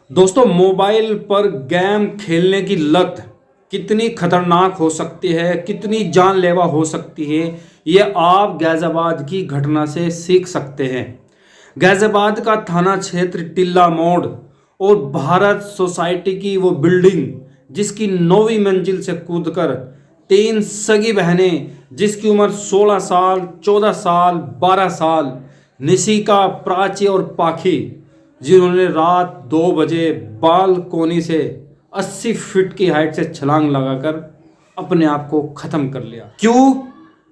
दोस्तों, मोबाइल पर गेम खेलने की लत कितनी खतरनाक हो सकती है, कितनी जानलेवा हो सकती है, ये आप गैज़ाबाद की घटना से सीख सकते हैं। गैज़ाबाद का थाना क्षेत्र टिल्ला मोड़ और भारत सोसाइटी की वो बिल्डिंग जिसकी 9वीं मंजिल से कूदकर तीन सगी बहनें जिसकी उम्र 16 साल, 14 साल, 12 साल, निशिका, प्राची और पाखी, जिन्होंने रात 2 बजे बालकोनी से 80 फीट की हाइट से छलांग लगाकर अपने आप को ख़त्म कर लिया। क्यों?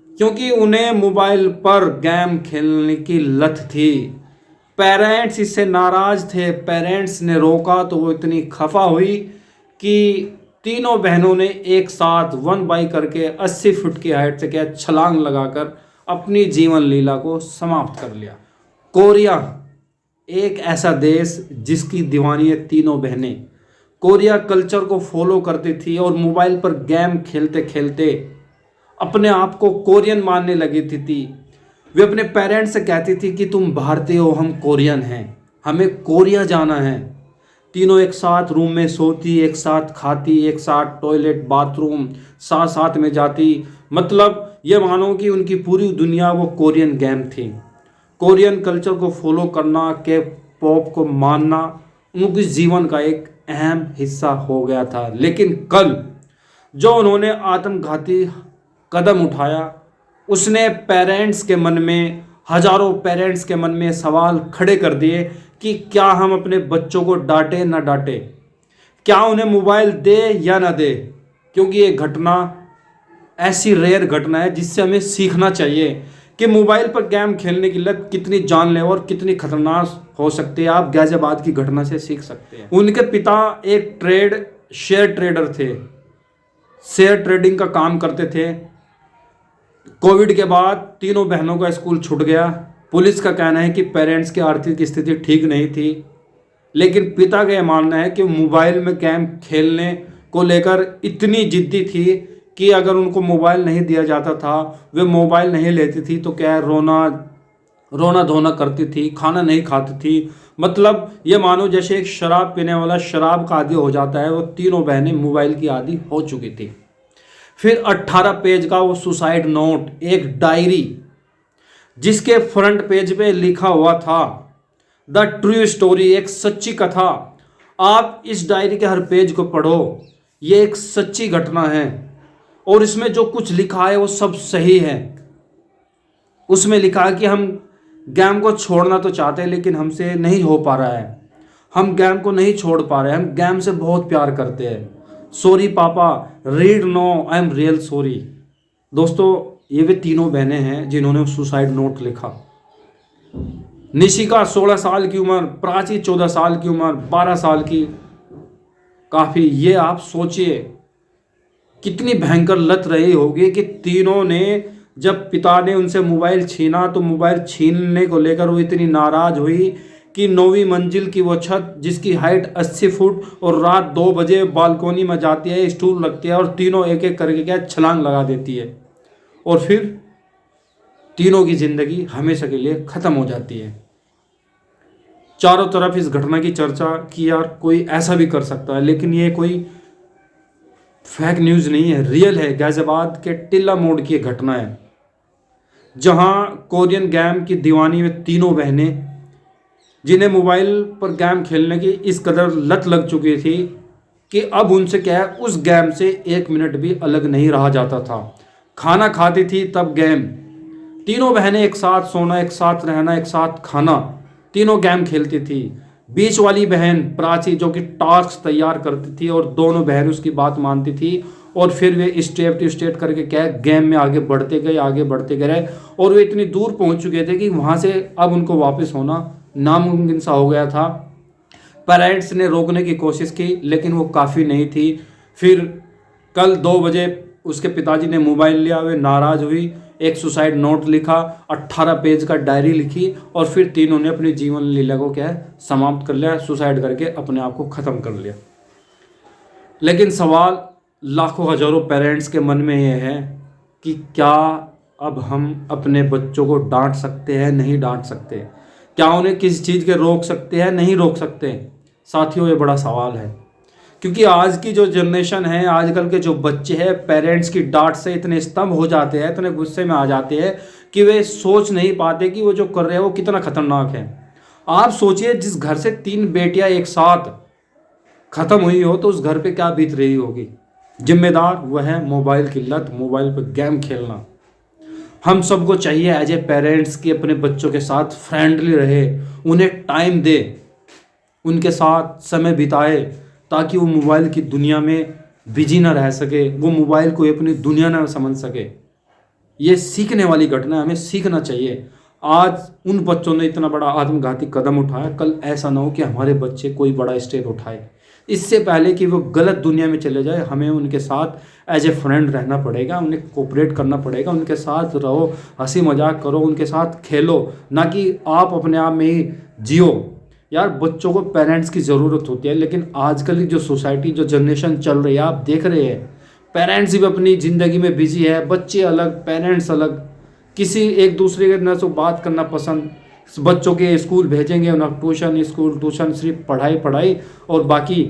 क्योंकि उन्हें मोबाइल पर गेम खेलने की लत थी। पेरेंट्स इससे नाराज़ थे। पेरेंट्स ने रोका तो वो इतनी खफा हुई कि तीनों बहनों ने एक साथ 1 बाई करके 80 फुट की हाइट से क्या छलांग लगाकर अपनी जीवन लीला को समाप्त कर लिया। कोरिया एक ऐसा देश जिसकी दीवानी है तीनों बहनें। कोरिया कल्चर को फॉलो करती थी और मोबाइल पर गेम खेलते खेलते अपने आप को कोरियन मानने लगी थी। वे अपने पेरेंट्स से कहती थी कि तुम भारतीय हो, हम कोरियन हैं, हमें कोरिया जाना है। तीनों एक साथ रूम में सोती, एक साथ खाती, एक साथ टॉयलेट बाथरूम साथ साथ में जाती। मतलब ये मानो कि उनकी पूरी दुनिया वो कोरियन गेम थी। कोरियन कल्चर को फॉलो करना, के पॉप को मानना उनके जीवन का एक अहम हिस्सा हो गया था। लेकिन कल जो उन्होंने आत्मघाती कदम उठाया, उसने पेरेंट्स के मन में, हजारों पेरेंट्स के मन में सवाल खड़े कर दिए कि क्या हम अपने बच्चों को डांटे ना डांटे, क्या उन्हें मोबाइल दे या ना दे। क्योंकि ये घटना ऐसी रेयर घटना है जिससे हमें सीखना चाहिए कि मोबाइल पर गेम खेलने की लत कितनी जानलेवा और कितनी खतरनाक हो सकती है। आप गैज़ाबाद की घटना से सीख सकते हैं। उनके पिता एक शेयर ट्रेडर थे, शेयर ट्रेडिंग का काम करते थे। कोविड के बाद तीनों बहनों का स्कूल छूट गया। पुलिस का कहना है कि पेरेंट्स की आर्थिक स्थिति ठीक नहीं थी, लेकिन पिता का यह मानना है कि मोबाइल में गेम खेलने को लेकर इतनी जिद्दी थी कि अगर उनको मोबाइल नहीं दिया जाता था, वे मोबाइल नहीं लेती थी तो क्या रोना धोना करती थी, खाना नहीं खाती थी। मतलब ये मानो जैसे एक शराब पीने वाला शराब का आदी हो जाता है, वो तीनों बहनें मोबाइल की आदी हो चुकी थी। फिर 18 पेज का वो सुसाइड नोट, एक डायरी जिसके फ्रंट पेज पे लिखा हुआ था द ट्रू स्टोरी, एक सच्ची कथा। आप इस डायरी के हर पेज को पढ़ो, ये एक सच्ची घटना है और इसमें जो कुछ लिखा है वो सब सही है। उसमें लिखा है कि हम गेम को छोड़ना तो चाहते हैं लेकिन हमसे नहीं हो पा रहा है, हम गेम को नहीं छोड़ पा रहे हैं, हम गेम से बहुत प्यार करते हैं। सॉरी पापा, रीड नो, आई एम रियल सॉरी। दोस्तों, ये वे तीनों बहनें हैं जिन्होंने सुसाइड नोट लिखा। निशिका 16 साल की उम्र, प्राची 14 साल की उम्र, 12 साल की। काफ़ी, ये आप सोचिए कितनी भयंकर लत रही होगी कि तीनों ने, जब पिता ने उनसे मोबाइल छीना तो मोबाइल छीनने को लेकर वो इतनी नाराज़ हुई कि 9वीं मंजिल की वो छत जिसकी हाइट 80 फुट और रात 2 बजे बालकोनी में जाती है, स्टूल रखती है और तीनों एक एक करके क्या छलांग लगा देती है और फिर तीनों की ज़िंदगी हमेशा के लिए ख़त्म हो जाती है। चारों तरफ इस घटना की चर्चा कि यार कोई ऐसा भी कर सकता है, लेकिन ये कोई फेक न्यूज़ नहीं है, रियल है। गैज़ाबाद के टिल्ला मोड़ की घटना है जहां कोरियन गेम की दीवानी में तीनों बहनें, जिन्हें मोबाइल पर गेम खेलने की इस कदर लत लग चुकी थी कि अब उनसे क्या है, उस गेम से 1 मिनट भी अलग नहीं रहा जाता था। खाना खाती थी तब गेम, तीनों बहनें एक साथ सोना, एक साथ रहना, एक साथ खाना, तीनों गेम खेलती थी। बीच वाली बहन प्राची जो कि टास्क तैयार करती थी और दोनों बहन उसकी बात मानती थी और फिर वे स्टेप टू स्टेप करके क्या है, गेम में आगे बढ़ते गए, आगे बढ़ते गए और वे इतनी दूर पहुंच चुके थे कि वहां से अब उनको वापस होना नामुमकिन सा हो गया था। पेरेंट्स ने रोकने की कोशिश की लेकिन वो काफ़ी नहीं थी। फिर कल 2 बजे उसके पिताजी ने मोबाइल लिया, वे नाराज़ हुई, एक सुसाइड नोट लिखा, 18 पेज का डायरी लिखी और फिर तीनों ने अपनी जीवन लीला को क्या है, समाप्त कर लिया, सुसाइड करके अपने आप को ख़त्म कर लिया। लेकिन सवाल लाखों हजारों पेरेंट्स के मन में ये है कि क्या अब हम अपने बच्चों को डांट सकते हैं, नहीं डांट सकते? क्या उन्हें किसी चीज़ के रोक सकते हैं, नहीं रोक सकते? साथियों ये बड़ा सवाल है, क्योंकि आज की जो जनरेशन है, आजकल के जो बच्चे हैं, पेरेंट्स की डांट से इतने स्तंभ हो जाते हैं, इतने गुस्से में आ जाते हैं कि वे सोच नहीं पाते कि वो जो कर रहे हैं वो कितना खतरनाक है। आप सोचिए, जिस घर से 3 बेटियां एक साथ खत्म हुई हो तो उस घर पे क्या बीत रही होगी। जिम्मेदार वह है मोबाइल की लत, मोबाइल पर गेम खेलना। हम सबको चाहिए एज ए पेरेंट्स कि अपने बच्चों के साथ फ्रेंडली रहे, उन्हें टाइम दे, उनके साथ समय बिताए, ताकि वो मोबाइल की दुनिया में बिजी ना रह सके, वो मोबाइल को अपनी दुनिया ना समझ सके। ये सीखने वाली घटना है, हमें सीखना चाहिए। आज उन बच्चों ने इतना बड़ा आत्मघाती कदम उठाया, कल ऐसा ना हो कि हमारे बच्चे कोई बड़ा स्टेप उठाए। इससे पहले कि वो गलत दुनिया में चले जाए, हमें उनके साथ एज ए फ्रेंड रहना पड़ेगा, उन्हें कोऑपरेट करना पड़ेगा, उनके साथ रहो, हंसी मजाक करो, उनके साथ खेलो, ना कि आप अपने आप में ही जियो। यार बच्चों को पेरेंट्स की ज़रूरत होती है, लेकिन आजकल की जो सोसाइटी, जो जनरेशन चल रही है, आप देख रहे हैं, पेरेंट्स भी अपनी ज़िंदगी में बिजी है, बच्चे अलग, पेरेंट्स अलग, किसी एक दूसरे के ना से बात करना पसंद। बच्चों के स्कूल भेजेंगे, ना ट्यूशन, स्कूल ट्यूशन, सिर्फ पढ़ाई पढ़ाई, और बाकी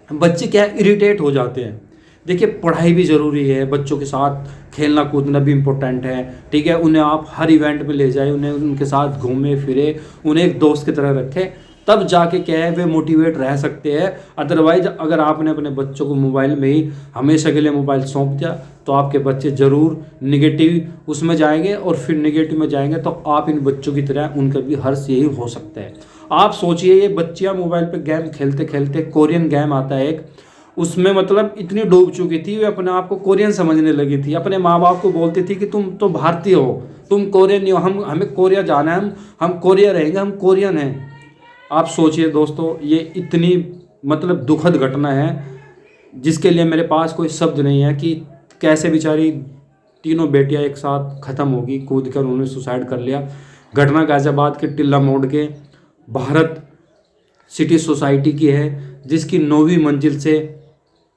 बच्चे क्या इरिटेट हो जाते हैं। देखिए पढ़ाई भी ज़रूरी है, बच्चों के साथ खेलना कूदना भी इम्पोर्टेंट है, ठीक है। उन्हें आप हर इवेंट में ले जाए, उन्हें उनके साथ घूमे फिरे, उन्हें एक दोस्त की तरह रखें, तब जाके क्या है वे मोटिवेट रह सकते हैं। अदरवाइज अगर आपने अपने बच्चों को मोबाइल में ही हमेशा के लिए मोबाइल सौंप दिया तो आपके बच्चे ज़रूर निगेटिव उसमें जाएंगे, और फिर निगेटिव में जाएंगे तो आप इन बच्चों की तरह उनका भी हर्ष यही हो सकता है। आप सोचिए, ये बच्चियाँ मोबाइल पे गेम खेलते खेलते, कोरियन गेम आता है एक, उसमें मतलब इतनी डूब चुकी थी, वे अपने आप को कोरियन समझने लगी थी, अपने माँ बाप को बोलती थी कि तुम तो भारतीय हो, तुम कोरियन नहीं हो, हमें कोरिया जाना है, हम कोरिया रहेंगे, हम कोरियन हैं। आप सोचिए दोस्तों, ये इतनी मतलब दुखद घटना है जिसके लिए मेरे पास कोई शब्द नहीं है कि कैसे बेचारी तीनों बेटियां एक साथ ख़त्म होगी। कूद कर उन्होंने सुसाइड कर लिया। घटना गाज़ियाबाद के टिल्ला मोड़ के भारत सिटी सोसाइटी की है, जिसकी 9वीं मंजिल से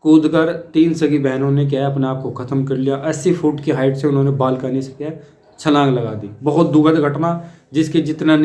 कूदकर 3 सगी बहनों ने क्या है अपने आप को ख़त्म कर लिया। 80 फुट की हाइट से उन्होंने बालकनी से क्या छलांग लगा दी। बहुत दुखद घटना, जिसकी जितना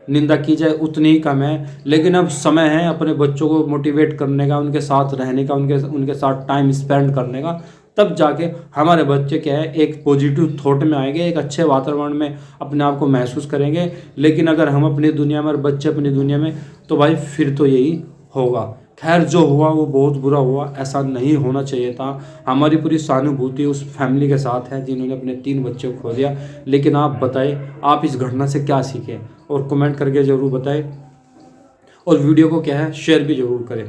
निंदा की जाए उतनी ही कम है। लेकिन अब समय है अपने बच्चों को मोटिवेट करने का, उनके साथ रहने का, उनके साथ टाइम स्पेंड करने का, तब जाके हमारे बच्चे क्या है एक पॉजिटिव थॉट में आएंगे, एक अच्छे वातावरण में अपने आप को महसूस करेंगे। लेकिन अगर हम अपनी दुनिया में और बच्चे अपनी दुनिया में, तो भाई फिर तो यही होगा। खैर जो हुआ वो बहुत बुरा हुआ, ऐसा नहीं होना चाहिए था। हमारी पूरी सहानुभूति उस फैमिली के साथ है जिन्होंने अपने 3 बच्चों को खो दिया। लेकिन आप बताएं, आप इस घटना से क्या सीखें, और कमेंट करके ज़रूर बताएं, और वीडियो को क्या है शेयर भी ज़रूर करें।